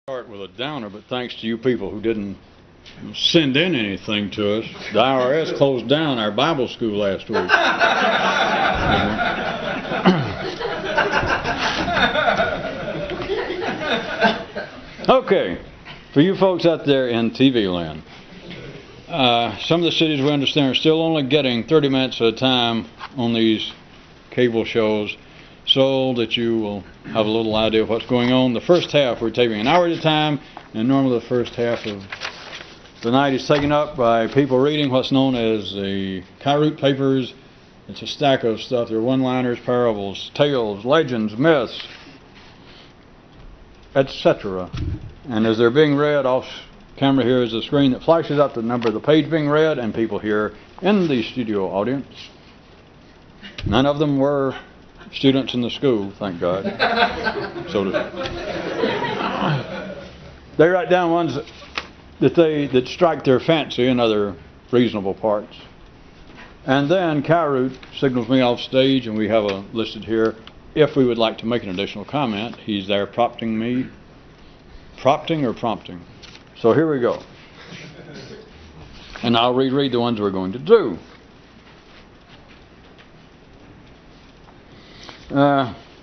Start with a downer, but thanks to you people who didn't send in anything to us, the IRS closed down our Bible school last week. Okay, for you folks out there in TV land, some of the cities we understand are still only getting 30 minutes at a time on these cable shows, so that you will have a little idea of what's going on. The first half we're taping an hour at a time, and normally the first half of the night is taken up by people reading what's known as the Kairoot papers. It's a stack of stuff. There are one-liners, parables, tales, legends, myths, etc. And as they're being read, off camera here is a screen that flashes up the number of the page being read, and people here in the studio audience. None of them were students in the school, thank God. So they write down ones that strike their fancy and other reasonable parts. And then Kairoot signals me off stage, and we have a listed here. If we would like to make an additional comment, he's there prompting me. Prompting or prompting? So here we go. And I'll reread the ones we're going to do.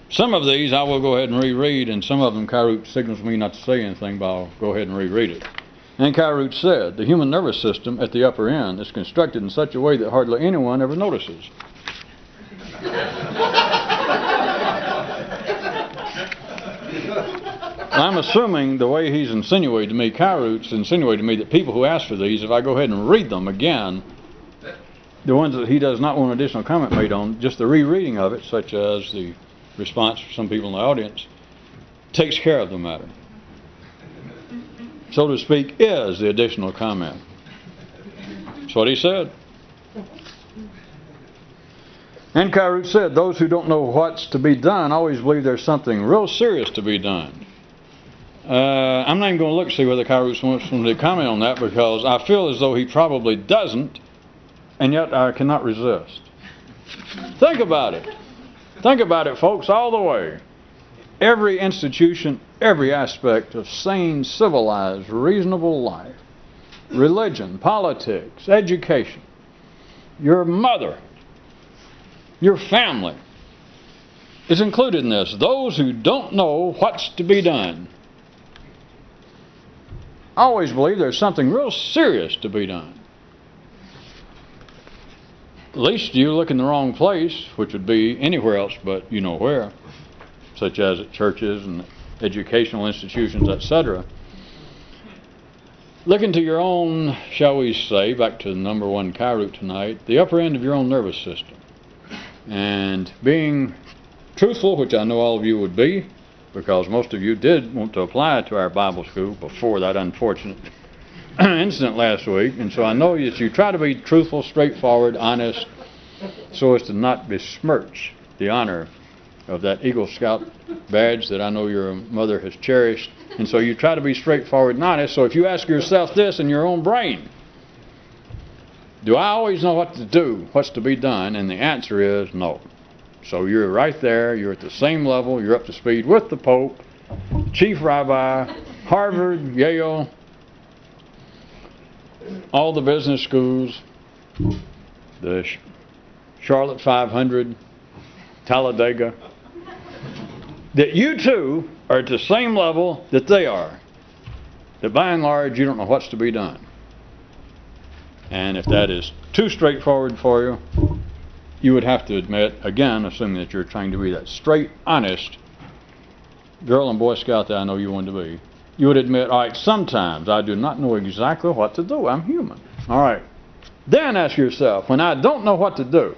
Some of these I will go ahead and reread, and some of them Kairoot signals me not to say anything, but I'll go ahead and reread it. And Kairoot said, the human nervous system at the upper end is constructed in such a way that hardly anyone ever notices. I'm assuming the way he's insinuated to me, Kairoot's insinuated to me that people who ask for these, if I go ahead and read them again, the ones that he does not want additional comment made on, just the rereading of it, such as the response from some people in the audience, takes care of the matter. So to speak, is the additional comment. That's what he said. And Kairoot said, those who don't know what's to be done always believe there's something real serious to be done. I'm not even going to look to see whether Kairoot wants to comment on that, because I feel as though he probably doesn't, and yet I cannot resist. Think about it. Think about it, folks, all the way. Every institution, every aspect of sane, civilized, reasonable life, religion, politics, education, your mother, your family is included in this. Those who don't know what's to be done always believe there's something real serious to be done. At least you look in the wrong place, which would be anywhere else but you know where, such as at churches and educational institutions, etc. Look into your own, shall we say, back to the number one Kairoot tonight, the upper end of your own nervous system. And being truthful, which I know all of you would be, because most of you did want to apply to our Bible school before that unfortunate incident last week, and so I know that you try to be truthful, straightforward, honest, so as to not besmirch the honor of that Eagle Scout badge that I know your mother has cherished. And so you try to be straightforward and honest. So if you ask yourself this in your own brain, do I always know what to do, what's to be done? And the answer is no. So you're right there, you're at the same level, you're up to speed with the Pope, Chief Rabbi, Harvard, Yale, all the business schools, the Charlotte 500, Talladega, that you too are at the same level that they are. That by and large you don't know what's to be done. And if that is too straightforward for you, you would have to admit, again, assuming that you're trying to be that straight, honest girl and Boy Scout that I know you want to be, you would admit, all right, sometimes I do not know exactly what to do. I'm human. All right. Then ask yourself, when I don't know what to do,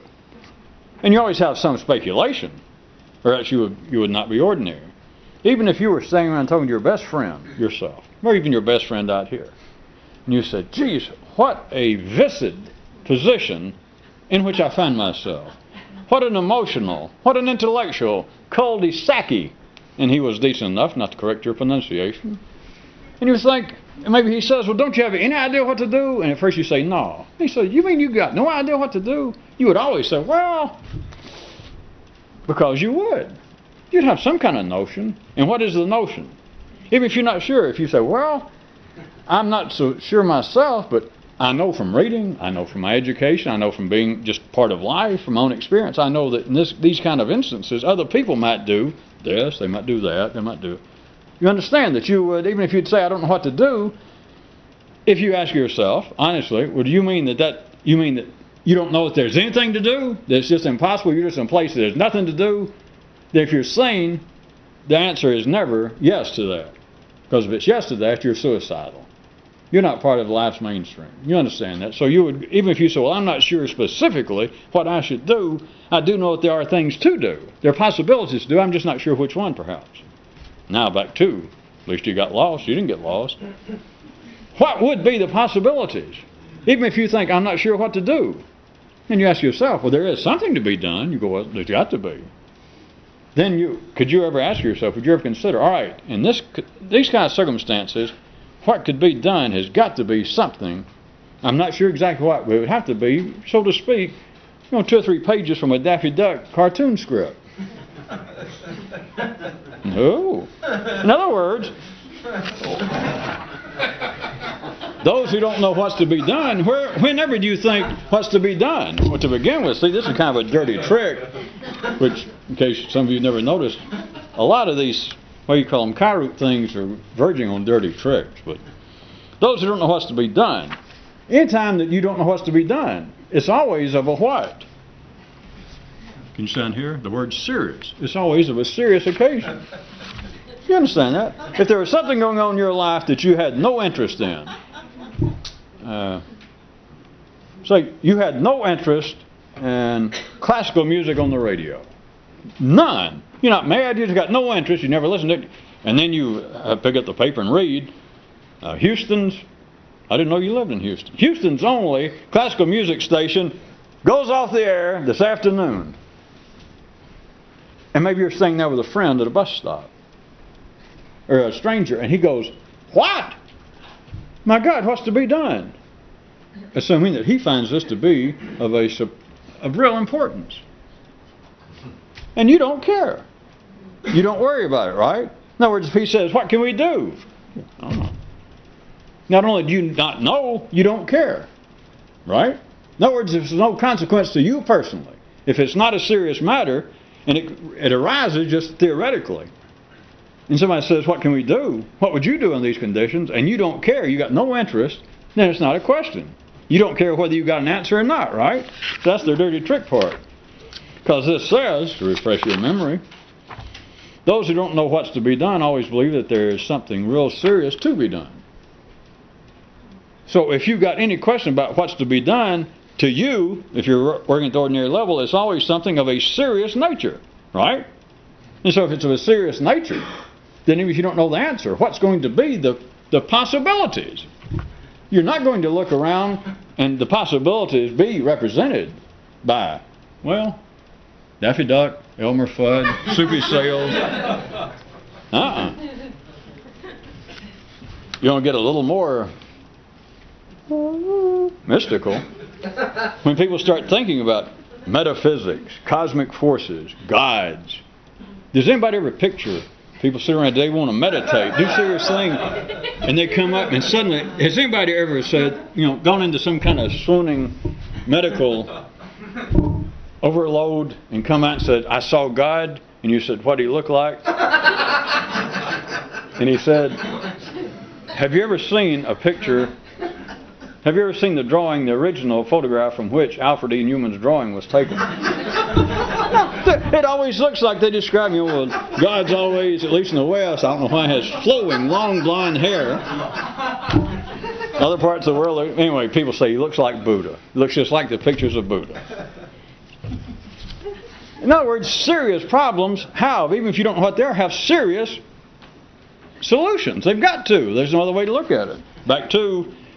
and you always have some speculation, or else you would not be ordinary. Even if you were standing around talking to your best friend, yourself, or even your best friend out here, and you said, geez, what a viscid position in which I find myself. What an emotional, what an intellectual cul-de-sac-y. And he was decent enough not to correct your pronunciation. And you think, maybe he says, well, don't you have any idea what to do? And at first you say, no. He says, you mean you got no idea what to do? You would always say, well, because you would. You'd have some kind of notion. And what is the notion? Even if you're not sure, if you say, well, I'm not so sure myself, but I know from reading, I know from my education, I know from being just part of life, from my own experience, I know that in these kind of instances, other people might do this, they might do that, they might do. You understand that you would, even if you'd say, I don't know what to do, if you ask yourself, honestly, well, do you mean that you don't know that there's anything to do? That it's just impossible, you're just in a place that there's nothing to do? Then if you're sane, the answer is never yes to that. Because if it's yes to that, you're suicidal. You're not part of life's mainstream. You understand that? So you would, even if you say, well, I'm not sure specifically what I should do, I do know that there are things to do. There are possibilities to do. I'm just not sure which one, perhaps. Now back to, at least you got lost. You didn't get lost. What would be the possibilities? Even if you think, I'm not sure what to do. And you ask yourself, well, there is something to be done. You go, well, there's got to be. Then could you ever ask yourself, would you ever consider, all right, in these kind of circumstances, what could be done has got to be something. I'm not sure exactly what, but it would have to be, so to speak, 2 or 3 pages from a Daffy Duck cartoon script. No. In other words, those who don't know what's to be done, whenever do you think what's to be done? Well, to begin with, see, this is kind of a dirty trick, which, in case some of you never noticed, a lot of these, what you call them, Kairoot things are verging on dirty tricks. But those who don't know what's to be done, anytime that you don't know what's to be done, it's always of a what? Can you stand here? The word serious. It's always of a serious occasion. You understand that? If there was something going on in your life that you had no interest in, say you had no interest in classical music on the radio. None. You're not mad, you just got no interest, you never listened to it. And then you pick up the paper and read, Houston's, I didn't know you lived in Houston. Houston's only classical music station goes off the air this afternoon. And maybe you're staying there with a friend at a bus stop. Or a stranger, and he goes, what? My God, what's to be done? Assuming that he finds this to be of real importance. And you don't care. You don't worry about it, right? In other words, if he says, what can we do? Not only do you not know, you don't care. Right? In other words, there's no consequence to you personally. If it's not a serious matter, and it arises just theoretically, and somebody says, what can we do? What would you do in these conditions? And you don't care, you got no interest, then it's not a question. You don't care whether you got an answer or not, right? That's their dirty trick part. Because this says, to refresh your memory, those who don't know what's to be done always believe that there is something real serious to be done. So if you've got any question about what's to be done, to you, if you're working at the ordinary level, it's always something of a serious nature, right? And so if it's of a serious nature, then even if you don't know the answer, what's going to be the possibilities? You're not going to look around and the possibilities be represented by, well, Daffy Duck, Elmer Fudd, Soupy Sales. You're going to get a little more mystical when people start thinking about metaphysics, cosmic forces, gods. Does anybody ever picture people sit around, they want to meditate, do serious thing, and they come up and suddenly, has anybody ever said, gone into some kind of swooning medical overload and come out and said, I saw God, and you said, what did he look like? And he said, have you ever seen a picture, have you ever seen the drawing, the original photograph from which Alfred E. Newman's drawing was taken? It always looks like they describe, God's always, at least in the West, I don't know why, has flowing, long, blonde hair. Other parts of the world, anyway, people say he looks like Buddha. He looks just like the pictures of Buddha. In other words, serious problems have, even if you don't know what they are, have serious solutions. They've got to. There's no other way to look at it. Back to,